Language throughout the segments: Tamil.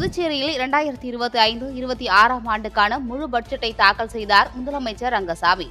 புதுச்சேரியில் 2025-26 ஆண்டுக்கான முழு பட்ஜெட்டை தாக்கல் செய்தார் முதலமைச்சர் ரங்கசாமி.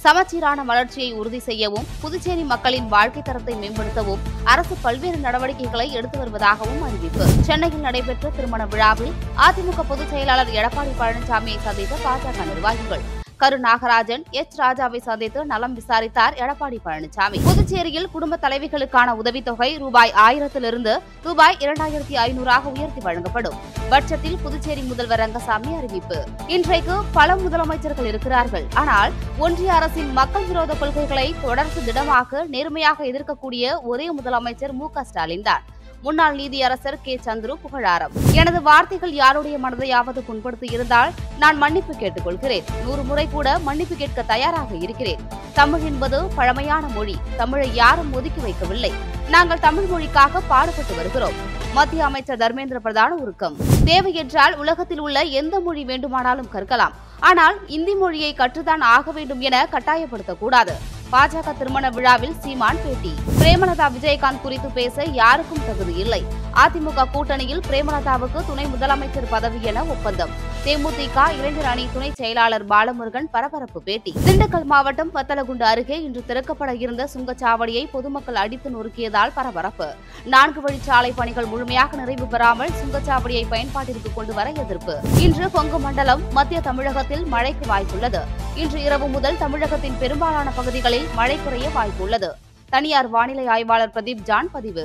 சமச்சீரான வளர்ச்சியை உறுதி செய்யவும், புதுச்சேரி மக்களின் வாழ்க்கை தரத்தை மேம்படுத்தவும் அரசு பல்வேறு நடவடிக்கைகளை எடுத்து வருவதாகவும் அறிவிப்பு. சென்னையில் நடைபெற்ற திருமண விழாவில் அதிமுக பொதுச் செயலாளர் எடப்பாடி பழனிசாமியை சந்தித்த பாஜக நிர்வாகிகள். கரு நாகராஜன், எச் ராஜாவை சந்தித்து நலம் விசாரித்தார் எடப்பாடி பழனிசாமி. புதுச்சேரியில் குடும்ப தலைவிகளுக்கான உதவித்தொகை ரூபாய் 1000 ரூபாய் 2500 உயர்த்தி வழங்கப்படும். பட்ஜெட்டில் புதுச்சேரி முதல்வர் ரங்கசாமி அறிவிப்பு. இன்றைக்கு பல முதலமைச்சர்கள் இருக்கிறார்கள். ஆனால் ஒன்றிய அரசின் மக்கள் விரோத கொள்கைகளை தொடர்ந்து திடமாக நேர்மையாக எதிர்க்கக்கூடிய ஒரே முதலமைச்சர் மு.க. ஸ்டாலின் தான். முன்னாள் நீதியரசர் கே. சந்துரு புகழாரம். எனது வார்த்தைகள் யாருடைய மனதையாவது புண்படுத்தி இருந்தால் நான் மன்னிப்பு கேட்டுக் கொள்கிறேன். 100 முறை கூட மன்னிப்பு கேட்க தயாராக இருக்கிறேன். தமிழ் என்பது பழமையான மொழி. தமிழை யாரும் ஒதுக்கி வைக்கவில்லை. நாங்கள் தமிழ் மொழிக்காக பாடுபட்டு வருகிறோம். மத்திய அமைச்சர் தர்மேந்திர பிரதான் உருக்கம். தேவை என்றால் உலகத்தில் உள்ள எந்த மொழி வேண்டுமானாலும் கற்கலாம். ஆனால் இந்தி மொழியை கற்றுத்தான் ஆக வேண்டும் என கட்டாயப்படுத்தக்கூடாது. பாஜக திருமண விழாவில் சீமான் பேட்டி. பிரேமலதா விஜயகாந்த் குறித்து பேச யாருக்கும் தகுதி இல்லை. அதிமுக கூட்டணியில் பிரேமலதாவுக்கு துணை முதலமைச்சர் பதவி என ஒப்பந்தம். தேமுதிக இளைஞர் அணி துணை செயலாளர் பாலமுருகன் பரபரப்பு பேட்டி. திண்டுக்கல் மாவட்டம் வத்தலகுண்டு அருகே இன்று திறக்கப்பட இருந்த சுங்கச்சாவடியை பொதுமக்கள் அடித்து நொறுக்கியதால் பரபரப்பு. 4 வழிச்சாலை பணிகள் முழுமையாக நிறைவு பெறாமல் சுங்கச்சாவடியை பயன்பாட்டிற்கு கொண்டு வர எதிர்ப்பு. இன்று கொங்கு மண்டலம் மத்திய தமிழகத்தில் மழைக்கு வாய்ப்புள்ளது. இன்று இரவு முதல் தமிழகத்தின் பெரும்பாலான பகுதிகளில் மழை குறைய வாய்ப்புள்ளது. தனியார் வானிலை ஆய்வாளர் பிரதீப் ஜான் பதிவு.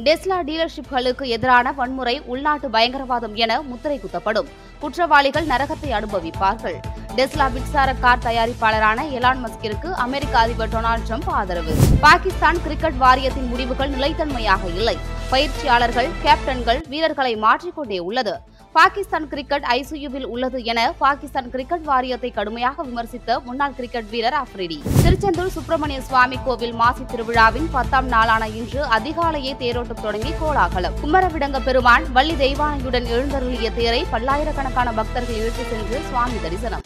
டெஸ்லா டீலர்ஷிப்களுக்கு எதிரான வன்முறை உள்நாட்டு பயங்கரவாதம் என முத்திரை குத்தப்படும். குற்றவாளிகள் நரகத்தை அனுபவிப்பார்கள். டெஸ்லா மின்சார கார் தயாரிப்பாளரான எலான் மஸ்கிற்கு அமெரிக்க அதிபர் டொனால்டு டிரம்ப் ஆதரவு. பாகிஸ்தான் கிரிக்கெட் வாரியத்தின் முடிவுகள் நிலைத்தன்மையாக இல்லை. பயிற்சியாளர்கள், கேப்டன்கள் வீரர்களை மாற்றிக்கொண்டே உள்ளது. பாகிஸ்தான் கிரிக்கெட் ஐசியூவில் உள்ளது என பாகிஸ்தான் கிரிக்கெட் வாரியத்தை கடுமையாக விமர்சித்த முன்னாள் கிரிக்கெட் வீரர் அப்ரிடி. திருச்செந்தூர் சுப்பிரமணிய சுவாமி கோவில் மாசி திருவிழாவின் 10ஆம் நாளான இன்று அதிகாலையே தேரோட்டம் தொடங்கி கோலாகலம். குமரவிடங்க பெருமான் வள்ளி தெய்வானையுடன் எழுந்தருளிய தேரை பல்லாயிரக்கணக்கான பக்தர்கள் இழுத்து சென்று சுவாமி தரிசனம்.